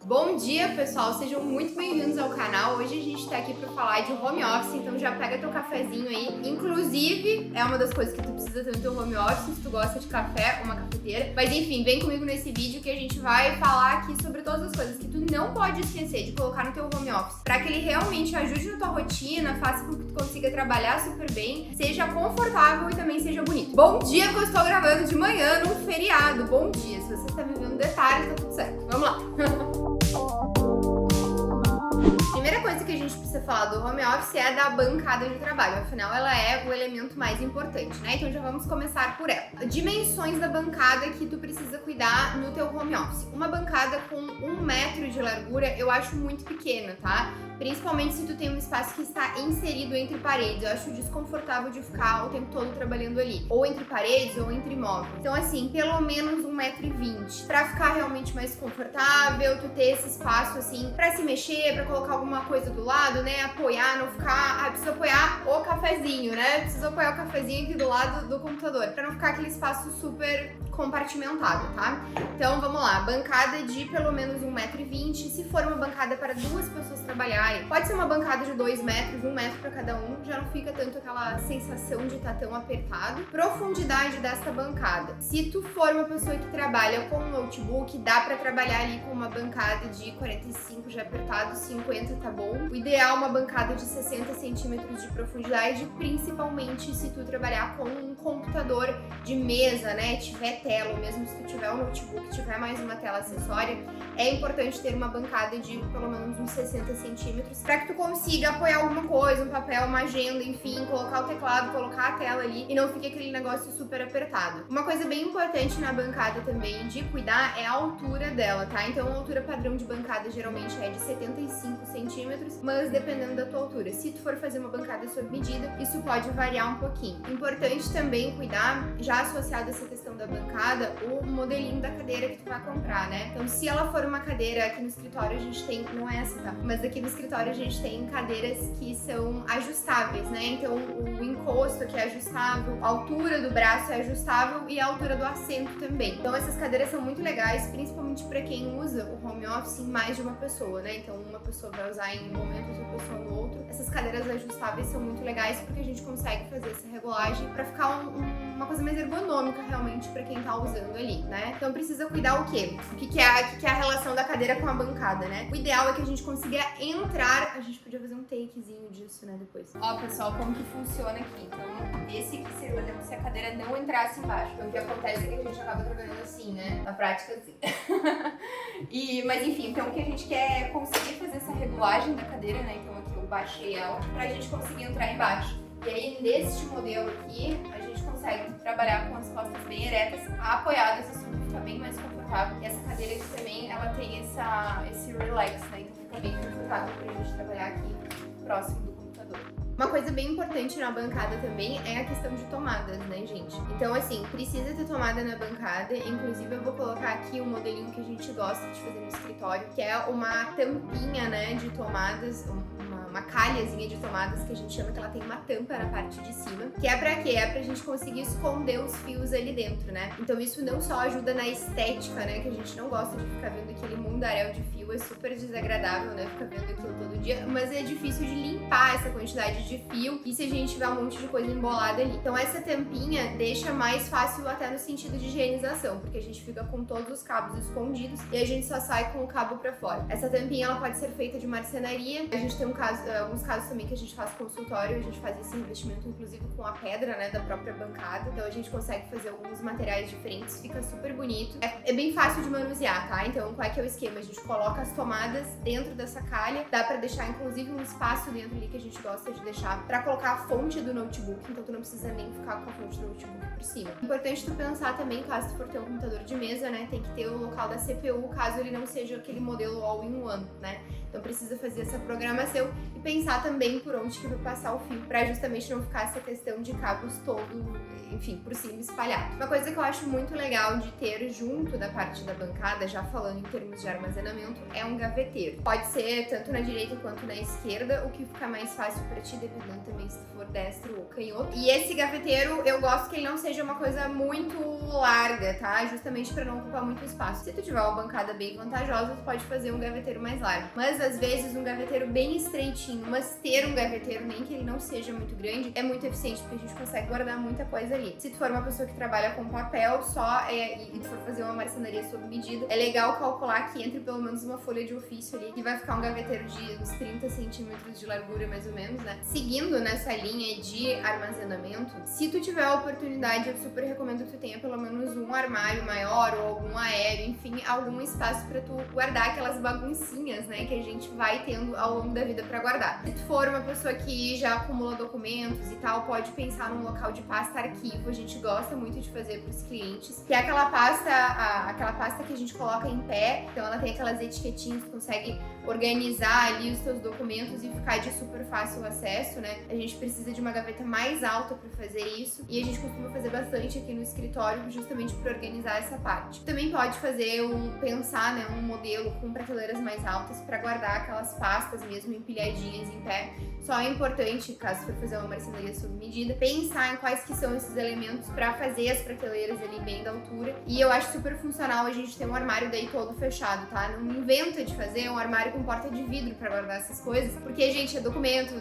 Bom dia, pessoal! Sejam muito bem-vindos ao canal. Hoje a gente tá aqui pra falar de home office, então já pega teu cafezinho aí. Inclusive, é uma das coisas que tu precisa ter no teu home office, se tu gosta de café, uma cafeteira. Mas enfim, vem comigo nesse vídeo que a gente vai falar aqui sobre todas as coisas que tu não pode esquecer de colocar no teu home office, pra que ele realmente ajude na tua rotina, faça com que tu consiga trabalhar super bem, seja confortável e também seja bonito. Bom dia, porque eu estou gravando de manhã num feriado. Bom dia! Se você está me vendo detalhes, tá tudo certo. Vamos lá! Primeira coisa que a gente precisa falar do home office é da bancada de trabalho, afinal ela é o elemento mais importante, né? Então já vamos começar por ela. Dimensões da bancada que tu precisa cuidar no teu home office. Uma bancada com 1 metro de largura eu acho muito pequena, tá? Principalmente se tu tem um espaço que está inserido entre paredes. Eu acho desconfortável de ficar o tempo todo trabalhando ali, ou entre paredes ou entre móveis. Então assim, pelo menos 1,20 m, pra ficar realmente mais confortável, tu ter esse espaço assim pra se mexer, pra colocar alguma coisa do lado, né, apoiar, não ficar, precisa apoiar o cafezinho, né, precisa apoiar o cafezinho aqui do lado do computador, pra não ficar aquele espaço super compartimentado, tá? Então vamos lá, bancada de pelo menos 1,20 m, se for uma bancada para 2 pessoas trabalharem, pode ser uma bancada de 2 metros, 1 metro para cada um, já não fica tanto aquela sensação de estar tão apertado. Profundidade desta bancada, se tu for uma pessoa que trabalha com um notebook, dá para trabalhar ali com uma bancada de 45 já apertado, 50 tá bom. O ideal é uma bancada de 60 centímetros de profundidade, principalmente se tu trabalhar com um computador de mesa, né, tiver tela, ou mesmo se tu tiver um notebook, tiver mais uma tela acessória, é importante ter uma bancada de pelo menos uns 60 centímetros para que tu consiga apoiar alguma coisa, um papel, uma agenda, enfim, colocar o teclado, colocar a tela ali e não fique aquele negócio super apertado. Uma coisa bem importante na bancada também de cuidar é a altura dela, tá? Então a altura padrão de bancada geralmente é de 75 centímetros, mas dependendo da tua altura. Se tu for fazer uma bancada sob medida, isso pode variar um pouquinho. Importante também cuidar, já associado a essa questão da bancada, o modelinho da cadeira que tu vai comprar, né? Então se ela for uma cadeira, aqui no escritório a gente tem, não é essa, tá? Mas aqui no escritório a gente tem cadeiras que são ajustáveis, né? Então o encosto aqui é ajustável, a altura do braço é ajustável e a altura do assento também. Então essas cadeiras são muito legais, principalmente para quem usa o home office em mais de uma pessoa, né? Então uma pessoa vai usar em um momento, outra pessoa no outro. Essas cadeiras ajustáveis são muito legais porque a gente consegue fazer essa regulagem para ficar uma coisa mais ergonômica realmente para quem tá usando ali, né? Então precisa cuidar o quê? O que é a relação da cadeira com a bancada, né? O ideal é que a gente consiga entrar, a gente podia fazer um takezinho disso, né, depois. Ó, pessoal, como que funciona aqui. Então, esse aqui seria se a cadeira não entrasse embaixo. Então, o que acontece é que a gente acaba trabalhando assim, né? Na prática, assim. Mas enfim, então o que a gente quer é conseguir fazer essa regulagem da cadeira, né? Então aqui eu baixei ela pra gente conseguir entrar embaixo. E aí, neste modelo aqui, a gente consegue trabalhar com as costas bem eretas, apoiadas, assim, fica bem mais confortável. E essa cadeira aqui também, ela tem esse relax, né? Então fica bem confortável pra gente trabalhar aqui próximo do computador. Uma coisa bem importante na bancada também é a questão de tomadas, né, gente? Então, assim, precisa ter tomada na bancada. Inclusive, eu vou colocar aqui um modelinho que a gente gosta de fazer no escritório, que é uma tampinha, né, de tomadas, uma calhazinha de tomadas que a gente chama, que ela tem uma tampa na parte de cima, que é pra quê? É pra gente conseguir esconder os fios ali dentro, né? Então isso não só ajuda na estética, né, que a gente não gosta de ficar vendo aquele mundaréu de fio, é super desagradável, né, ficar vendo aquilo todo dia, mas é difícil de limpar essa quantidade de fio e se a gente tiver um monte de coisa embolada ali. Então essa tampinha deixa mais fácil até no sentido de higienização, porque a gente fica com todos os cabos escondidos e a gente só sai com o cabo pra fora. Essa tampinha, ela pode ser feita de marcenaria, a gente tem alguns casos também que a gente faz consultório, a gente faz esse investimento inclusive com a pedra, né, da própria bancada, então a gente consegue fazer alguns materiais diferentes, fica super bonito. É bem fácil de manusear, tá? Então qual é que é o esquema? A gente coloca as tomadas dentro dessa calha, dá pra deixar inclusive um espaço dentro ali que a gente gosta de deixar pra colocar a fonte do notebook, então tu não precisa nem ficar com a fonte do notebook por cima. Importante tu pensar também, caso tu for ter um computador de mesa, né, tem que ter o local da CPU, caso ele não seja aquele modelo all-in-one, né? Então precisa fazer essa programação e pensar também por onde que vai passar o fio, para justamente não ficar essa questão de cabos todo, enfim, por cima espalhado. Uma coisa que eu acho muito legal de ter junto da parte da bancada, já falando em termos de armazenamento, é um gaveteiro. Pode ser tanto na direita quanto na esquerda, o que fica mais fácil pra ti, dependendo também se tu for destro ou canhoto. E esse gaveteiro, eu gosto que ele não seja uma coisa muito larga, tá? Justamente pra não ocupar muito espaço. Se tu tiver uma bancada bem vantajosa, tu pode fazer um gaveteiro mais largo. Mas às vezes um gaveteiro bem estreitinho, mas ter um gaveteiro, nem que ele não seja muito grande, é muito eficiente, porque a gente consegue guardar muita coisa ali. Se tu for uma pessoa que trabalha com papel e tu for fazer uma marcenaria sob medida, é legal calcular que entre pelo menos uma folha de ofício ali, que vai ficar um gaveteiro de uns 30 centímetros de largura, mais ou menos, né? Seguindo nessa linha de armazenamento, se tu tiver a oportunidade, eu super recomendo que tu tenha pelo menos um armário maior ou algum aéreo, enfim, algum espaço pra tu guardar aquelas baguncinhas, né, que a gente vai tendo ao longo da vida pra guardar. Se tu for uma pessoa que já acumula documentos e tal, pode pensar num local de pasta arquivo. A gente gosta muito de fazer pros clientes, que é aquela pasta que a gente coloca em pé, então ela tem aquelas etiquetinhas, tu consegue organizar ali os teus documentos e ficar de super fácil acesso, né? A gente precisa de uma gaveta mais alta para fazer isso e a gente costuma fazer bastante aqui no escritório justamente para organizar essa parte. Também pode fazer pensar, né, um modelo com prateleiras mais altas para guardar aquelas pastas mesmo empilhadinhas em pé. Só é importante, caso for fazer uma marcenaria sob medida, pensar em quais que são esses elementos para fazer as prateleiras ali bem da altura. E eu acho super funcional a gente ter um armário daí todo fechado, tá? Não inventa de fazer um armário com porta de vidro para guardar essas coisas, porque, gente, é documento,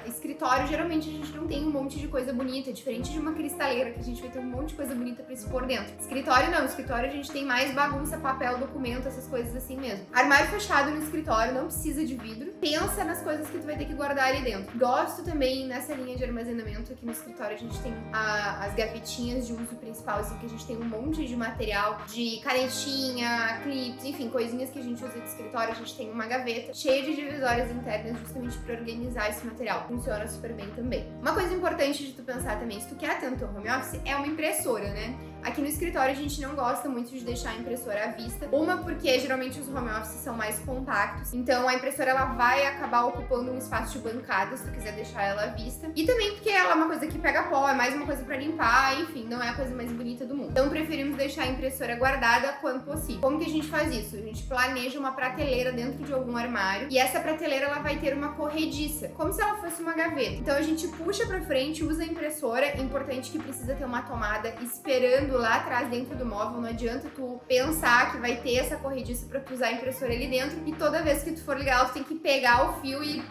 escritório, geralmente a gente não tem um monte de coisa bonita, diferente de uma cristaleira que a gente vai ter um monte de coisa bonita para expor dentro. Escritório não, escritório a gente tem mais bagunça, papel, documento, essas coisas assim mesmo. Armário fechado no escritório, não precisa de vidro, pensa nas coisas que tu vai ter que guardar ali dentro. Gosto também nessa linha de armazenamento, aqui no escritório a gente tem as gavetinhas de uso principal, assim, que a gente tem um monte de material, de canetinha, clips, enfim, coisinhas que a gente usa de escritório. A gente tem uma gaveta cheia de divisórias internas justamente para organizar esse material. Funciona super bem também. Uma coisa importante de tu pensar também, se tu quer ter no teu home office, é uma impressora, né? Aqui no escritório a gente não gosta muito de deixar a impressora à vista. Uma porque geralmente os home offices são mais compactos, então a impressora ela vai acabar ocupando um espaço de bancada se tu quiser deixar ela à vista. E também porque ela é uma coisa que pega pó, é mais uma coisa pra limpar, enfim, não é a coisa mais bonita do mundo. Então preferimos deixar a impressora guardada quando possível. Como que a gente faz isso? A gente planeja uma prateleira dentro de algum armário e essa prateleira ela vai ter uma corrediça, como se ela fosse uma gaveta. Então a gente puxa pra frente, usa a impressora. É importante que precisa ter uma tomada esperando lá atrás dentro do móvel, não adianta tu pensar que vai ter essa corrediça pra tu usar a impressora ali dentro e toda vez que tu for ligar ela, tu tem que pegar o fio e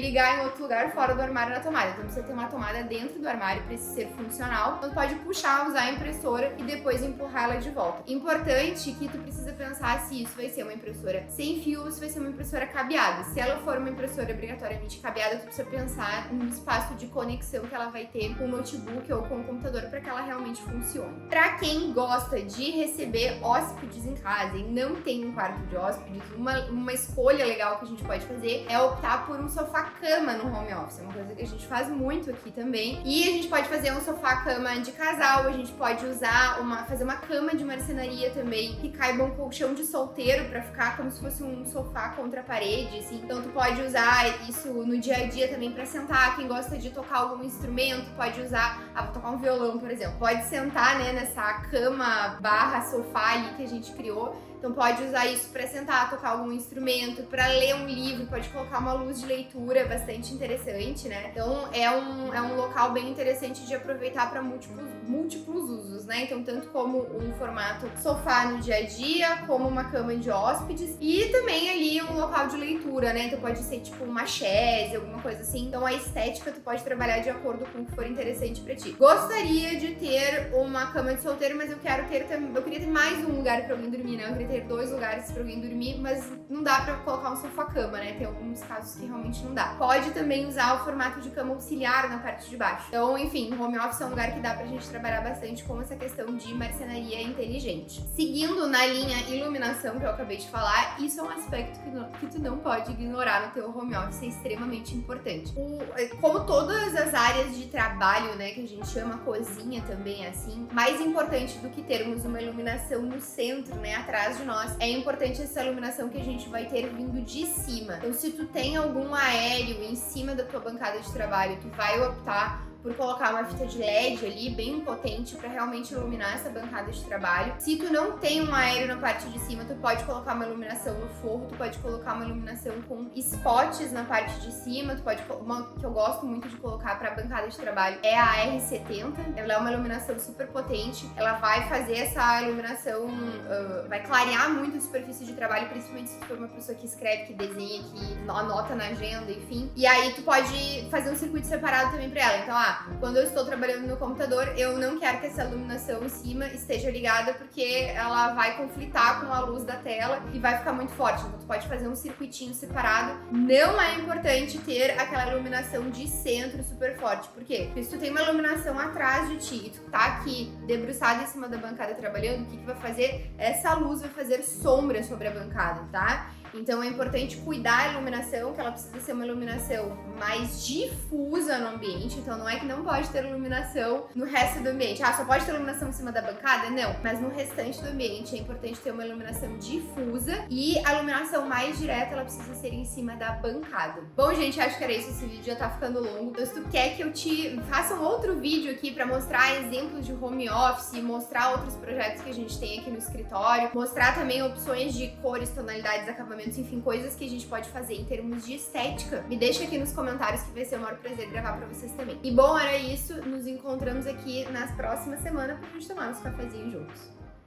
ligar em outro lugar fora do armário na tomada. Então precisa ter uma tomada dentro do armário pra isso ser funcional. Então tu pode puxar, usar a impressora e depois empurrar ela de volta. Importante que tu precisa pensar se isso vai ser uma impressora sem fio ou se vai ser uma impressora cabeada. Se ela for uma impressora obrigatoriamente cabeada, tu precisa pensar no espaço de conexão que ela vai ter com o notebook ou com o computador para que ela realmente funcione. Pra quem gosta de receber hóspedes em casa e não tem um quarto de hóspedes, uma escolha legal que a gente pode fazer é optar por um sofá-cama no home office. É uma coisa que a gente faz muito aqui também. E a gente pode fazer um sofá-cama de casal, a gente pode fazer uma cama de marcenaria também, que caiba um colchão de solteiro pra ficar como se fosse um sofá contra a parede, assim. Então tu pode usar isso no dia a dia também pra sentar. Quem gosta de tocar algum instrumento pode usar, vou tocar um violão, por exemplo. Pode sentar, né, nessa cama barra sofá ali que a gente criou. Então pode usar isso para sentar, tocar algum instrumento, para ler um livro, pode colocar uma luz de leitura bastante interessante, né? Então é um local bem interessante de aproveitar para múltiplos usos, né? Então tanto como um formato sofá no dia a dia, como uma cama de hóspedes e também ali um local de leitura, né? Então pode ser tipo uma chaise, alguma coisa assim. Então a estética tu pode trabalhar de acordo com o que for interessante para ti. Gostaria de ter uma cama de solteiro, mas eu queria ter mais um lugar para alguém dormir, né? Eu queria ter 2 lugares pra alguém dormir, mas não dá pra colocar um sofá-cama, né? Tem alguns casos que realmente não dá. Pode também usar o formato de cama auxiliar na parte de baixo. Então, enfim, o home office é um lugar que dá pra gente trabalhar bastante com essa questão de marcenaria inteligente. Seguindo na linha iluminação que eu acabei de falar, isso é um aspecto que tu não pode ignorar no teu home office, é extremamente importante. Como todas as áreas de trabalho, né, que a gente chama cozinha também é assim, mais importante do que termos uma iluminação no centro, né, atrás de nós, é importante essa iluminação que a gente vai ter vindo de cima. Então, se tu tem algum aéreo em cima da tua bancada de trabalho, tu vai optar por colocar uma fita de LED ali, bem potente, pra realmente iluminar essa bancada de trabalho. Se tu não tem um aéreo na parte de cima, tu pode colocar uma iluminação no forro, tu pode colocar uma iluminação com spots na parte de cima, tu pode, uma que eu gosto muito de colocar pra bancada de trabalho é a R70, ela é uma iluminação super potente, ela vai fazer essa iluminação, vai clarear muito a superfície de trabalho, principalmente se tu for uma pessoa que escreve, que desenha, que anota na agenda, enfim. E aí tu pode fazer um circuito separado também pra ela. Então, quando eu estou trabalhando no computador, eu não quero que essa iluminação em cima esteja ligada porque ela vai conflitar com a luz da tela e vai ficar muito forte. Então tu pode fazer um circuitinho separado. Não é importante ter aquela iluminação de centro super forte. Por quê? Porque se tu tem uma iluminação atrás de ti e tu tá aqui debruçado em cima da bancada trabalhando, o que vai fazer? Essa luz vai fazer sombra sobre a bancada, tá? Então é importante cuidar da iluminação, que ela precisa ser uma iluminação mais difusa no ambiente. Então não é que não pode ter iluminação no resto do ambiente. Só pode ter iluminação em cima da bancada? Não. Mas no restante do ambiente é importante ter uma iluminação difusa e a iluminação mais direta ela precisa ser em cima da bancada. Bom, gente, acho que era isso. Esse vídeo já tá ficando longo. Então se tu quer que eu te faça um outro vídeo aqui pra mostrar exemplos de home office, mostrar outros projetos que a gente tem aqui no escritório, mostrar também opções de cores, tonalidades, acabamentos, enfim, coisas que a gente pode fazer em termos de estética, me deixa aqui nos comentários que vai ser o maior prazer gravar pra vocês também. E bom, era isso. Nos encontramos aqui nas próximas semanas pra gente tomar uns cafezinhos juntos.